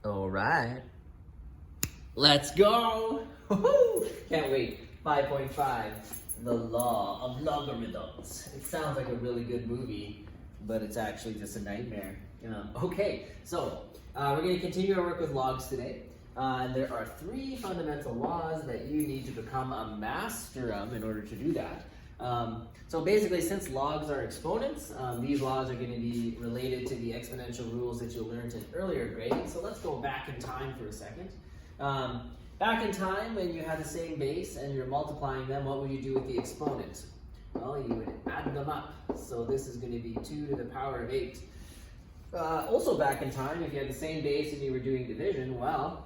All right. Let's go. Woohoo! Can't wait. 5.5, the law of logarithms. It sounds like a really good movie, but it's actually just a nightmare. Okay, so we're going to continue our work with logs today. And there are 3 fundamental laws that you need to become a master of in order to do that. So basically, since logs are exponents, these laws are going to be related to the exponential rules that you learned in earlier grades. So let's go back in time for a second. Back in time, when you had the same base and you're multiplying them, what would you do with the exponent? Well, you would add them up. So this is going to be 2 to the power of 8. Also back in time, if you had the same base and you were doing division, well,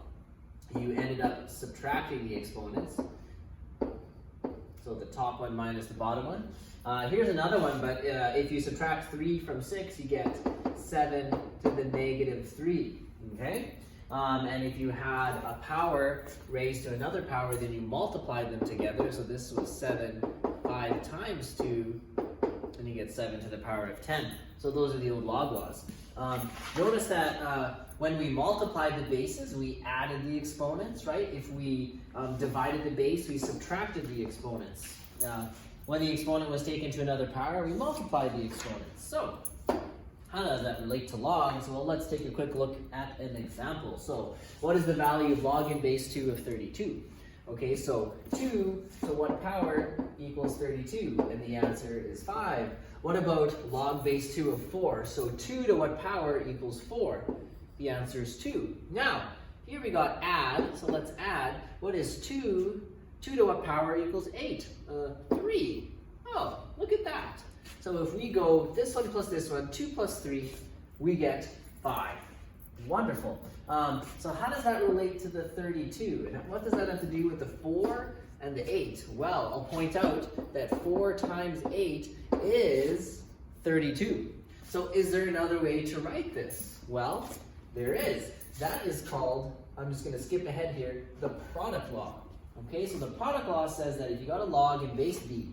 you ended up subtracting the exponents. So the top one minus the bottom one. Here's another one, but if you subtract 3 from 6, you get 7 to the negative 3, okay? And if you had a power raised to another power, then you multiplied them together. So this was 7, 5 times 2, and you get 7 to the power of 10. So those are the old log laws. Notice that when we multiplied the bases, we added the exponents, right? If we divided the base, we subtracted the exponents. When the exponent was taken to another power, we multiplied the exponents. So how does that relate to logs? Well, let's take a quick look at an example. So what is the value of log in base 2 of 32? Okay, so 2 to what power equals 32? And the answer is 5. What about log base 2 of 4? So 2 to what power equals 4? The answer is 2. Now, here we got add, so let's add. What is 2? 2 to what power equals 8? 3. Oh, look at that. So if we go this one plus this one, 2 plus 3, we get 5. Wonderful. So how does that relate to the 32? And what does that have to do with the 4 and the 8? Well, I'll point out that 4 times 8 is 32. So is there another way to write this? Well, there is. That is called, I'm just going to skip ahead here, the product law. Okay, so the product law says that if you got a log in base b,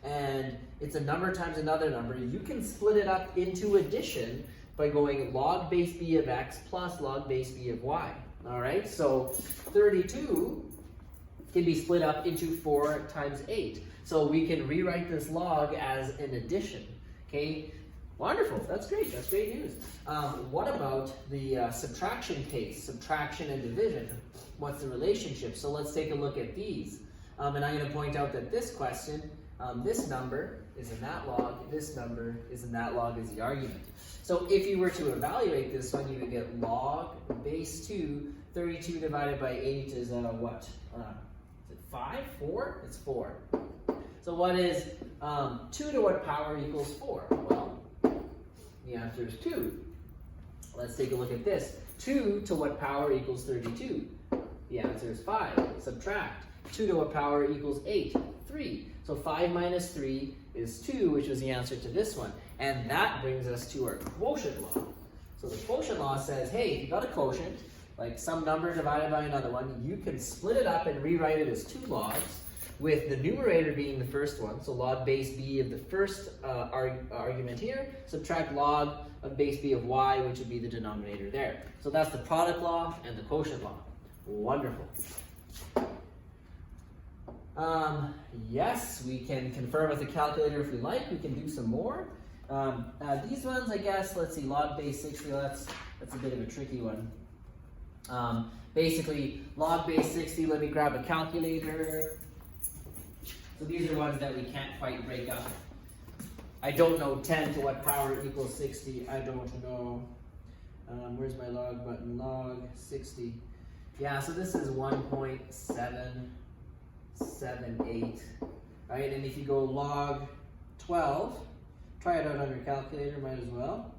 and it's a number times another number, you can split it up into addition by going log base b of x plus log base b of y. All right, so 32 can be split up into 4 times 8. So we can rewrite this log as an addition. Okay, wonderful. That's great. That's great news. What about the subtraction case, subtraction and division? What's the relationship? So let's take a look at these. And I'm going to point out that this question, this number is in that log, this number is in that log as the argument. So if you were to evaluate this one, you would get log base 2, 32 divided by 8 is what? Is it 5? 4? It's 4. So what is 2 to what power equals 4? Well, the answer is 2. Let's take a look at this. 2 to what power equals 32? The answer is 5. Subtract. 2 to what power equals 8? 3. So 5 minus 3 is 2, which is the answer to this one. And that brings us to our quotient law. So the quotient law says, hey, if you got a quotient, like some number divided by another one, you can split it up and rewrite it as 2 logs, with the numerator being the first one, so log base b of the first argument here, subtract log of base b of y, which would be the denominator there. So that's the product law and the quotient law. Wonderful. Yes, we can confirm with the calculator if we like. We can do some more. These ones, I guess, let's see, log base 60, that's a bit of a tricky one. Basically, log base 60, let me grab a calculator. So these are ones that we can't quite break up. I don't know 10 to what power equals 60. I don't know. Where's my log button? Log 60. Yeah, so this is 1.778, right? And if you go log 12, try it out on your calculator, might as well.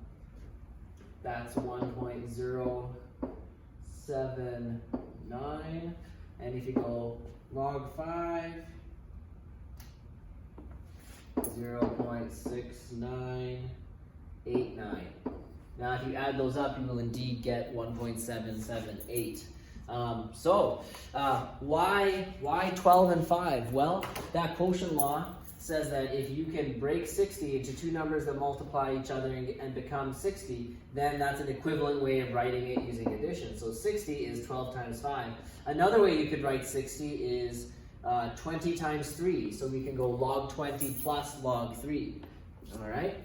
That's 1.079. And if you go log 5, 0.6989. Now, if you add those up, you will indeed get 1.778. Why 12 and 5? Well, that quotient law says that if you can break 60 into two numbers that multiply each other and become 60, then that's an equivalent way of writing it using addition. So 60 is 12 times 5. Another way you could write 60 is 20 times 3. So we can go log 20 plus log 3. All right?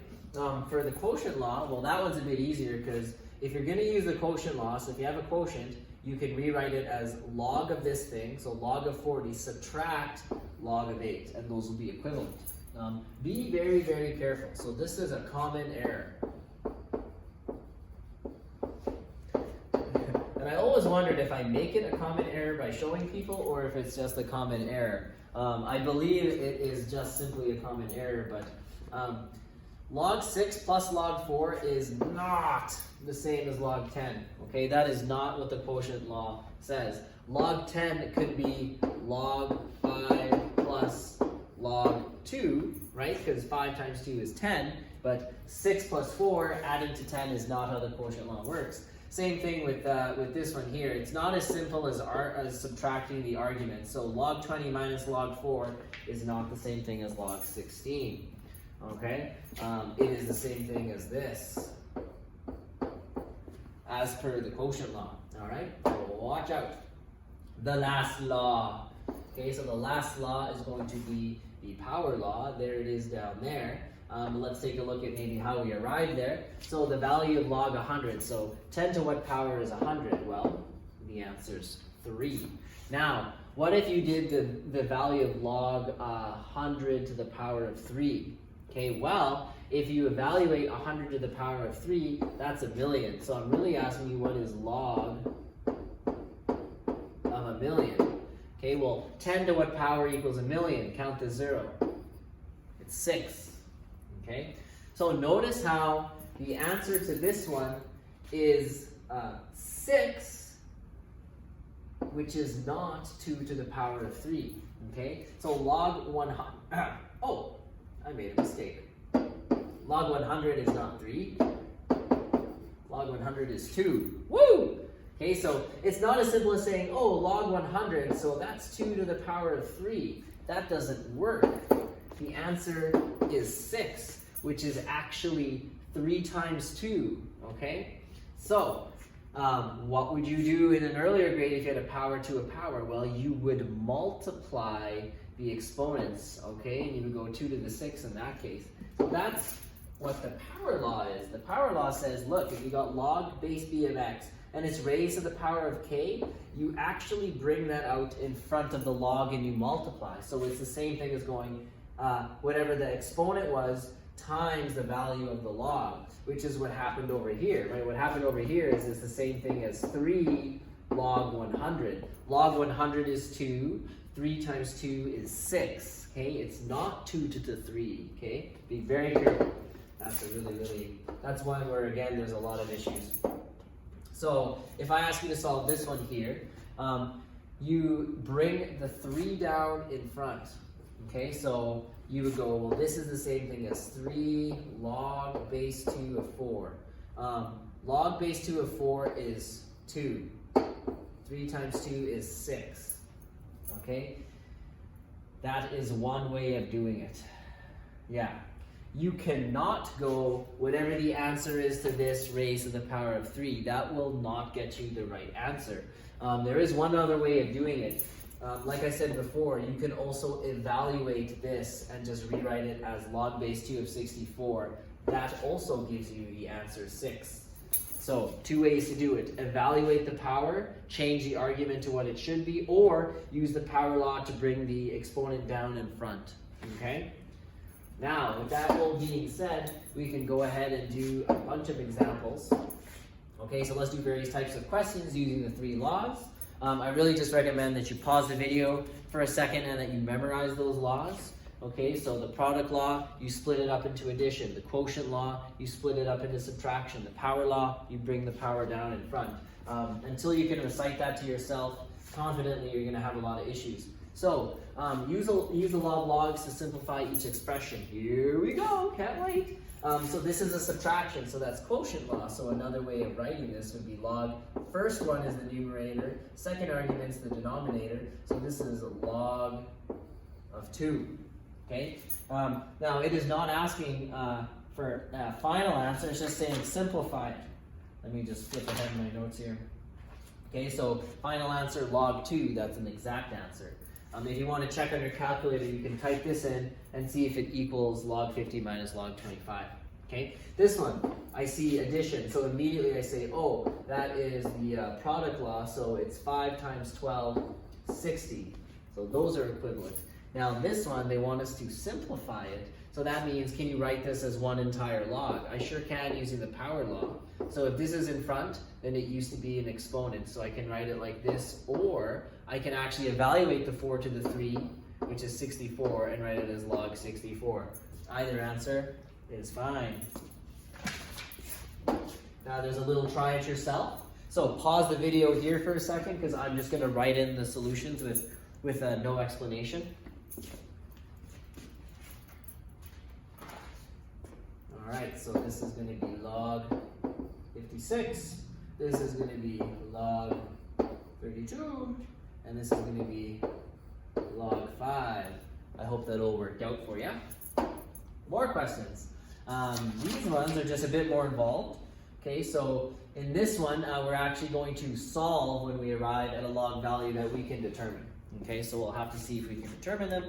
For the quotient law, well, that one's a bit easier because if you're going to use the quotient law, so if you have a quotient, you can rewrite it as log of this thing, so log of 40, subtract log of 8, and those will be equivalent. Be very, very careful. So this is a common error. And I always wondered if I make it a common error by showing people or if it's just a common error. I believe it is just simply a common error, but log 6 plus log 4 is not the same as log 10. Okay, that is not what the quotient law says. Log 10 could be log 5 plus log 2, right? Because 5 times 2 is 10, but 6 plus 4 adding to 10 is not how the quotient law works. Same thing with this one here. It's not as simple as subtracting the argument. So log 20 minus log 4 is not the same thing as log 16. Okay? It is the same thing as this, as per the quotient law. All right? So watch out. The last law. Okay, so the last law is going to be the power law. There it is down there. Let's take a look at maybe how we arrived there. So the value of log 100. So 10 to what power is 100? Well, the answer's 3. Now, what if you did the value of log 100 to the power of 3? Okay, well, if you evaluate 100 to the power of 3, that's 1,000,000. So I'm really asking you, what is log of 1,000,000? Okay, well, 10 to what power equals 1,000,000? Count to 0. It's 6. Okay, so notice how the answer to this one is 6, which is not 2 to the power of 3. Okay, so log 100. Oh, I made a mistake. Log 100 is not 3. Log 100 is 2. Woo! Okay, so it's not as simple as saying, oh, log 100, so that's 2 to the power of 3. That doesn't work. The answer is 6, which is actually 3 times 2, okay? So, what would you do in an earlier grade if you had a power to a power? Well, you would multiply the exponents, okay? And you would go 2 to the 6 in that case. So that's what the power law is. The power law says, look, if you got log base b of x, and it's raised to the power of k, you actually bring that out in front of the log and you multiply. So it's the same thing as going whatever the exponent was times the value of the log, which is what happened over here, right? What happened over here is it's the same thing as 3 log 100. Log 100 is 2. 3 times 2 is 6, okay? It's not 2 to the 3, okay? Be very careful. That's that's one where, again, there's a lot of issues. So if I ask you to solve this one here, you bring the 3 down in front, okay? So you would go, well, this is the same thing as 3 log base 2 of 4. Log base 2 of 4 is 2. 3 times 2 is 6. Okay? That is one way of doing it. Yeah. You cannot go whatever the answer is to this raised to the power of 3. That will not get you the right answer. There is one other way of doing it. Like I said before, you can also evaluate this and just rewrite it as log base 2 of 64. That also gives you the answer 6. So 2 ways to do it. Evaluate the power, change the argument to what it should be, or use the power law to bring the exponent down in front. Okay? Now, with that all being said, we can go ahead and do a bunch of examples. Okay, so let's do various types of questions using the 3 laws. I really just recommend that you pause the video for a second and that you memorize those laws. Okay, so the product law, you split it up into addition. The quotient law, you split it up into subtraction. The power law, you bring the power down in front. Until you can recite that to yourself confidently, you're going to have a lot of issues. So use the law of logs to simplify each expression. Here we go, can't wait. So this is a subtraction, so that's quotient law. So another way of writing this would be log. First one is the numerator, second argument is the denominator. So this is a log of 2. Okay. Now it is not asking for a final answer. It's just saying simplify it. Let me just flip ahead in my notes here. Okay, so final answer log 2. That's an exact answer. If you want to check on your calculator, you can type this in and see if it equals log 50 minus log 25. Okay, this one, I see addition, so immediately I say, oh, that is the product law, so it's 5 times 12, 60. So those are equivalent. Now this one, they want us to simplify it, so that means, can you write this as one entire log? I sure can using the power law. So if this is in front, then it used to be an exponent, so I can write it like this, or I can actually evaluate the 4 to the 3, which is 64, and write it as log 64. Either answer is fine. Now there's a little try it yourself. So pause the video here for a second, because I'm just going to write in the solutions with no explanation. Alright, so this is going to be log 56, this is going to be log 32, and this is going to be log 5. I hope that all worked out for you. More questions. These ones are just a bit more involved. Okay, so in this one, we're actually going to solve when we arrive at a log value that we can determine. Okay, so we'll have to see if we can determine them.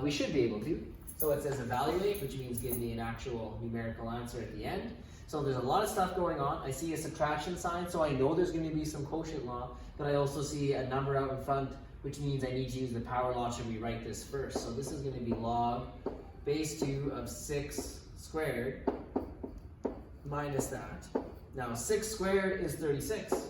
We should be able to. So it says evaluate, which means give me an actual numerical answer at the end. So there's a lot of stuff going on. I see a subtraction sign, so I know there's going to be some quotient law, but I also see a number out in front, which means I need to use the power law to rewrite this first. So this is going to be log base 2 of 6 squared minus that. Now 6 squared is 36.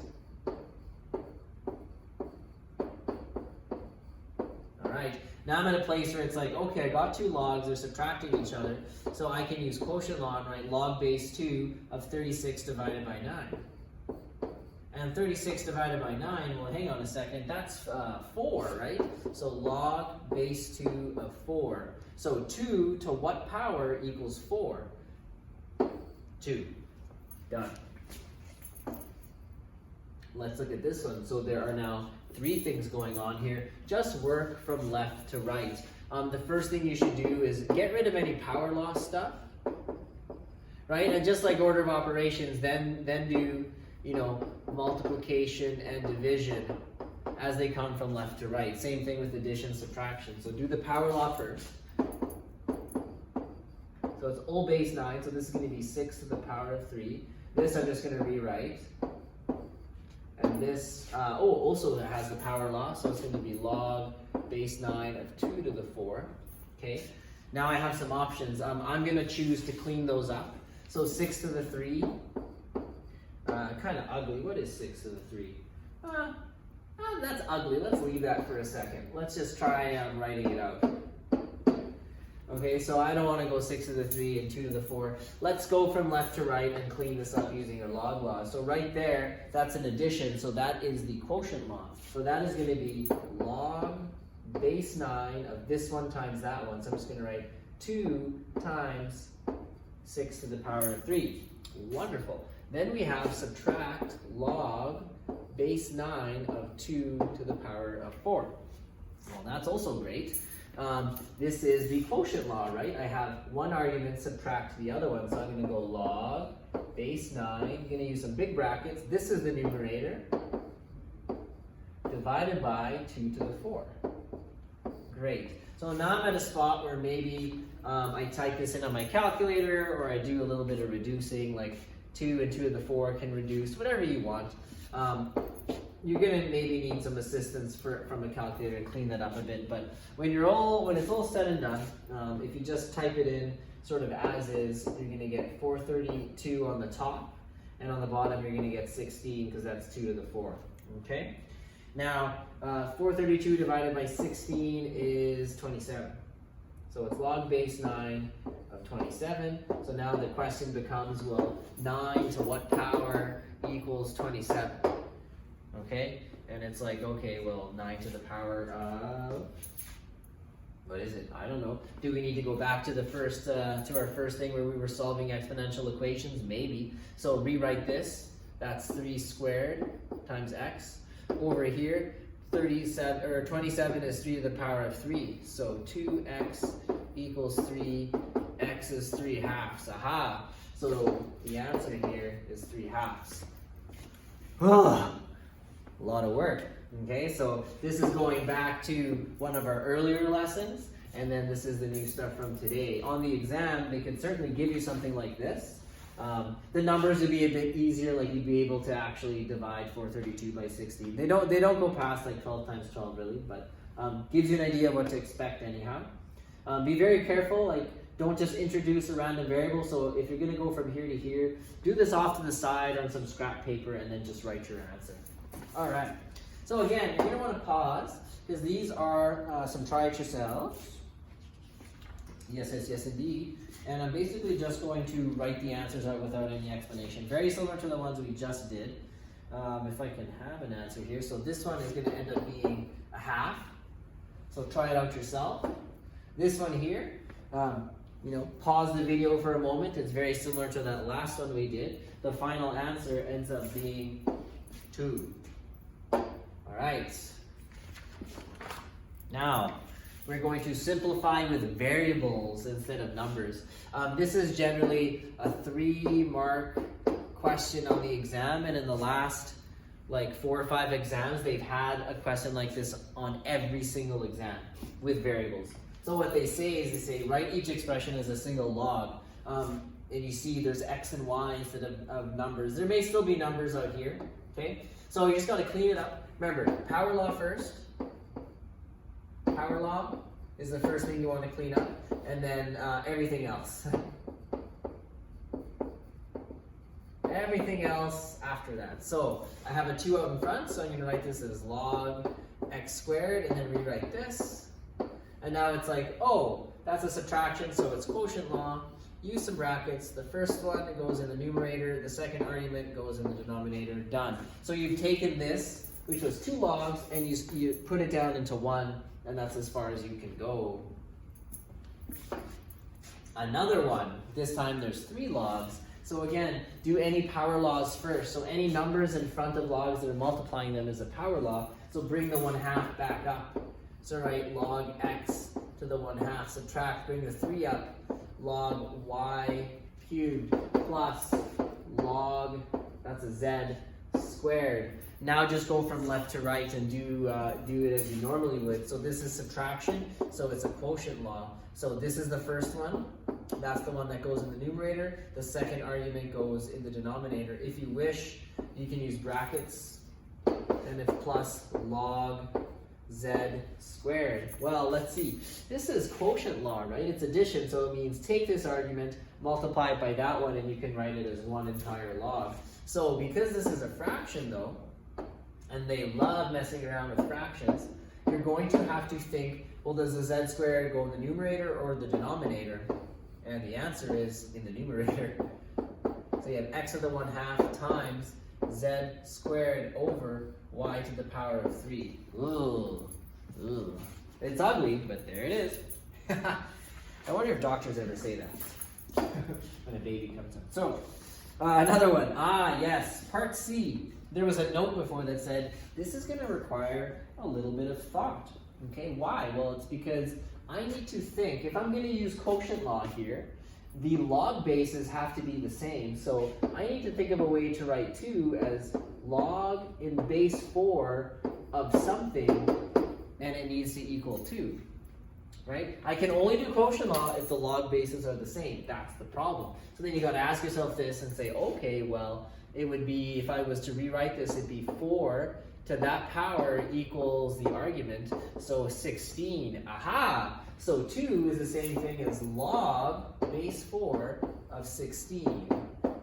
Alright, now I'm at a place where it's like, okay, I got two logs, they're subtracting each other, so I can use quotient law and write log base 2 of 36 divided by 9. And 36 divided by 9, well, hang on a second, that's 4, right? So log base 2 of 4. So 2 to what power equals 4? 2. Done. Let's look at this one. So there are now 3 things going on here. Just work from left to right. The first thing you should do is get rid of any power law stuff, right? And just like order of operations, then do, you know, multiplication and division as they come from left to right. Same thing with addition, subtraction. So do the power law first. So it's all base 9, so this is going to be 6 to the power of 3. This I'm just going to rewrite. And this, also that has the power law, so it's going to be log base 9 of 2 to the 4. Okay, now I have some options. I'm going to choose to clean those up. So 6 to the 3, kind of ugly. What is 6 to the 3? That's ugly. Let's leave that for a second. Let's just try writing it out. Okay, so I don't want to go 6 to the 3 and 2 to the 4. Let's go from left to right and clean this up using our log law. So right there, that's an addition, so that is the quotient law. So that is going to be log base 9 of this one times that one. So I'm just going to write 2 times 6 to the power of 3. Wonderful. Then we have subtract log base 9 of 2 to the power of 4. Well, that's also great. This is the quotient law, right? I have one argument subtract the other one, so I'm going to go log base 9. I'm going to use some big brackets. This is the numerator divided by 2 to the 4. Great. So now I'm at a spot where maybe I type this in on my calculator, or I do a little bit of reducing, like 2 and 2 to the 4 can reduce, whatever you want. You're gonna maybe need some assistance from a calculator to clean that up a bit, but when it's all said and done, if you just type it in sort of as is, you're gonna get 432 on the top, and on the bottom you're gonna get 16 because that's 2 to the 4. Okay. Now 432 divided by 16 is 27. So it's log base 9 of 27. So now the question becomes, well, 9 to what power equals 27? Okay, and it's like, okay, well, 9 to the power of, what is it? I don't know. Do we need to go back to the first, to our first thing where we were solving exponential equations? Maybe. So rewrite this. That's 3 squared times x. Over here, 27 is 3 to the power of 3. So 2x equals 3, x is 3 halves. Aha! So the answer here is 3 halves. A lot of work. Okay, so this is going back to one of our earlier lessons, and then this is the new stuff from today. On the exam, they can certainly give you something like this. The numbers would be a bit easier, like you'd be able to actually divide 432 by 60. They don't go past like 12 times 12 really, but gives you an idea of what to expect anyhow. Be very careful, like don't just introduce a random variable. So if you're going to go from here to here, do this off to the side on some scrap paper and then just write your answer. All right. So again, you're going to want to pause because these are some try it yourselves. Yes, yes, yes, indeed. And I'm basically just going to write the answers out without any explanation. Very similar to the ones we just did. If I can have an answer here. So this one is going to end up being a half. So try it out yourself. This one here, pause the video for a moment. It's very similar to that last one we did. The final answer ends up being 2. All right. Now, we're going to simplify with variables instead of numbers. This is generally a 3-mark question on the exam, and in the last like 4 or 5 exams, they've had a question like this on every single exam with variables. So what they say is they say write each expression as a single log. And you see there's x and y instead of numbers. There may still be numbers out here, okay? So you just got to clean it up. Remember, power law first. Power law is the first thing you want to clean up, and then everything else. Everything else after that. So I have a 2 out in front, so I'm going to write this as log x squared, and then rewrite this. And now it's like, oh, that's a subtraction, so it's quotient law. Use some brackets. The first one goes in the numerator, the second argument goes in the denominator. Done. So you've taken this, which was 2 logs, and you put it down into 1. And that's as far as you can go. Another one, this time there's 3 logs. So again, do any power laws first. So any numbers in front of logs that are multiplying them is a power law. So bring the 1/2 back up. So write log x to the 1/2, subtract, bring the 3 up, log y cubed plus log, that's a z, squared. Now just go from left to right and do it as you normally would. So this is subtraction, so it's a quotient law. So this is the first one. That's the one that goes in the numerator. The second argument goes in the denominator. If you wish, you can use brackets. And if plus log z squared. Well, let's see. This is quotient law, right? It's addition, so it means take this argument, multiply it by that one, and you can write it as one entire log. So because this is a fraction, though, and they love messing around with fractions, you're going to have to think, well, does the z squared go in the numerator or the denominator? And the answer is in the numerator. So you have x to the 1/2 times z squared over y to the power of 3. Ooh, ooh. It's ugly, but there it is. I wonder if doctors ever say that when a baby comes out. So, another one. Yes, part C. There was a note before that said, this is going to require a little bit of thought. Okay, why? Well, it's because I need to think, if I'm going to use quotient law here, the log bases have to be the same. So I need to think of a way to write 2 as log in base 4 of something, and it needs to equal 2. Right? I can only do quotient law if the log bases are the same. That's the problem. So then you got to ask yourself this and say, okay, well, it would be, if I was to rewrite this, it'd be 4 to that power equals the argument, so 16. Aha! So 2 is the same thing as log base 4 of 16.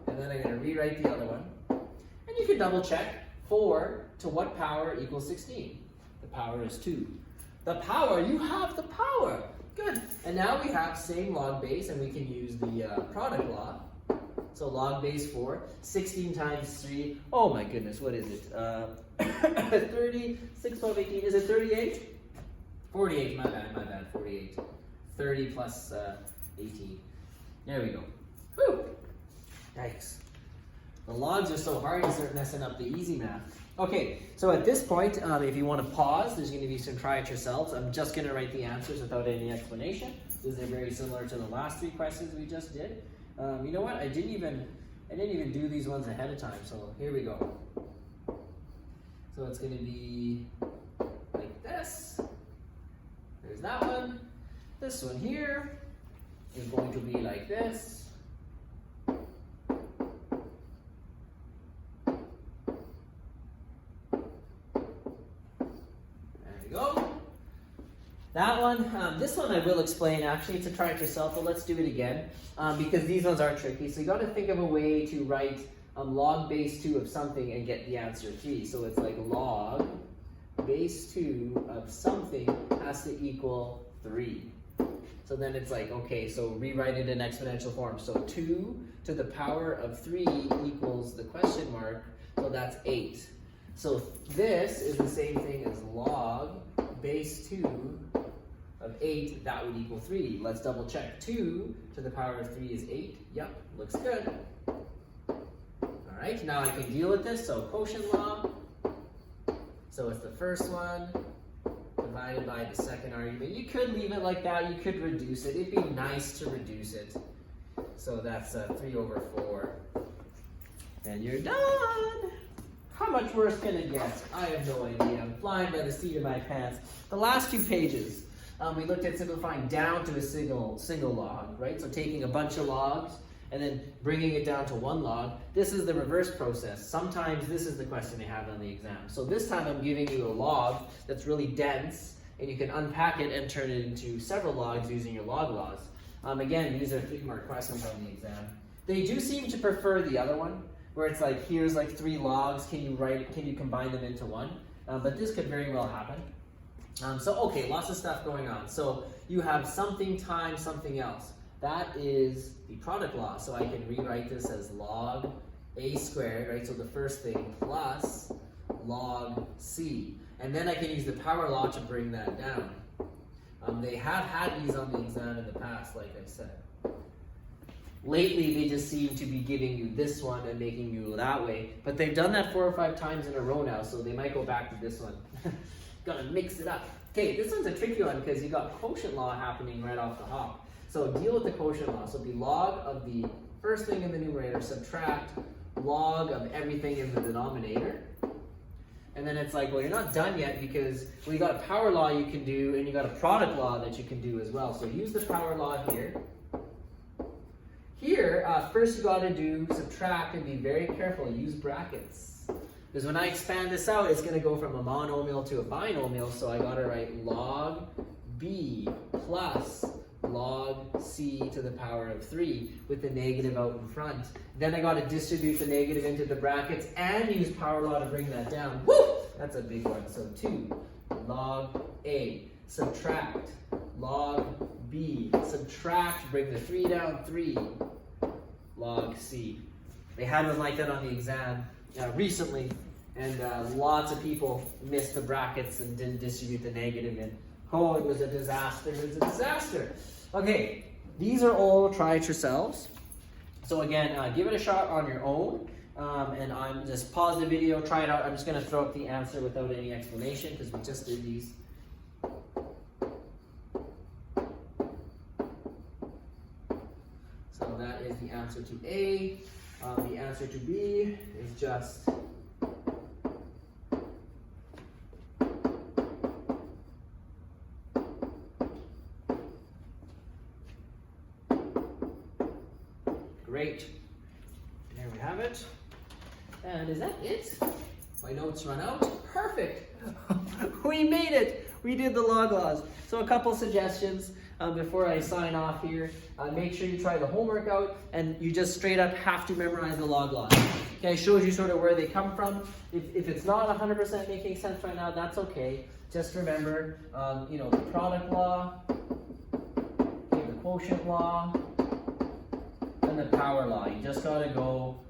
And then I'm going to rewrite the other one. And you can double check 4 to what power equals 16. The power is 2. The power, you have the power. Good. And now we have same log base, and we can use the product law. So log base 4, 16 times 3. Oh my goodness, what is it? 30, 6, 12, 18. Is it 38? 48, my bad, 48. 30 plus 18. There we go. Whew. Yikes. The logs are so hard, you start messing up the easy math. Okay, so at this point, if you want to pause, there's going to be some try it yourselves. I'm just going to write the answers without any explanation. These are very similar to the last 3 questions we just did. You know what? I didn't even do these ones ahead of time. So here we go. So it's going to be like this. There's that one. This one here is going to be like this. That one, this one I will explain actually to try it yourself, but let's do it again because these ones are tricky. So you got to think of a way to write log base 2 of something and get the answer 3. So it's like log base 2 of something has to equal 3. So then it's like, okay, so rewrite it in exponential form. So 2 to the power of 3 equals the question mark, so that's 8. So this is the same thing as log base 2 of 8, that would equal 3. Let's double check. 2 to the power of 3 is 8. Yep, looks good. All right, now I can deal with this. So quotient law. So it's the first one divided by the second argument. You could leave it like that. You could reduce it. It'd be nice to reduce it. So that's 3 over 4. And you're done. How much worse can it get? I have no idea. I'm flying by the seat of my pants. The last 2 pages, we looked at simplifying down to a single log, right? So taking a bunch of logs and then bringing it down to 1 log. This is the reverse process. Sometimes this is the question they have on the exam. So this time I'm giving you a log that's really dense, and you can unpack it and turn it into several logs using your log laws. Again, these are 3-mark questions on the exam. They do seem to prefer the other one, where it's like, here's like 3 logs, can you combine them into 1? But this could very well happen. So okay, lots of stuff going on. So you have something times something else. That is the product law. So I can rewrite this as log a squared, right? So the first thing plus log c. And then I can use the power law to bring that down. They have had these on the exam in the past, like I said. Lately, they just seem to be giving you this one and making you that way. But they've done that 4 or 5 times in a row now, so they might go back to this one. Gotta mix it up. Okay, this one's a tricky one because you got quotient law happening right off the hop. So deal with the quotient law. So the log of the first thing in the numerator, subtract log of everything in the denominator. And then it's like, well, you're not done yet because you got a power law you can do and you got a product law that you can do as well. So use the power law here. Here, first you got to do subtract and be very careful. Use brackets. Because when I expand this out, it's going to go from a monomial to a binomial. So I got to write log b plus log c to the power of 3 with the negative out in front. Then I got to distribute the negative into the brackets and use power law to bring that down. Woo! That's a big one. So 2 log a subtract log b, subtract, bring the 3 down, 3 log c. They had one like that on the exam recently, and lots of people missed the brackets and didn't distribute the negative in. Oh, it was a disaster, it was a disaster. Okay, these are all, try it yourselves. So again, give it a shot on your own, and I'm just pause the video, try it out. I'm just gonna throw up the answer without any explanation because we just did these. So that is the answer to A. The answer to B is just great. There we have it. And is that it? My notes run out. Perfect. We made it. We did the log laws. So a couple suggestions before I sign off here. Make sure you try the homework out and you just straight up have to memorize the log laws. Okay, shows you sort of where they come from. If it's not 100% making sense right now, that's okay. Just remember, the product law, okay, the quotient law, and the power law. You just gotta go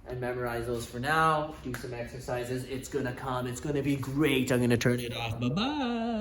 and memorize those for now. Do some exercises. It's gonna come. It's gonna be great. I'm gonna turn it off. Bye-bye.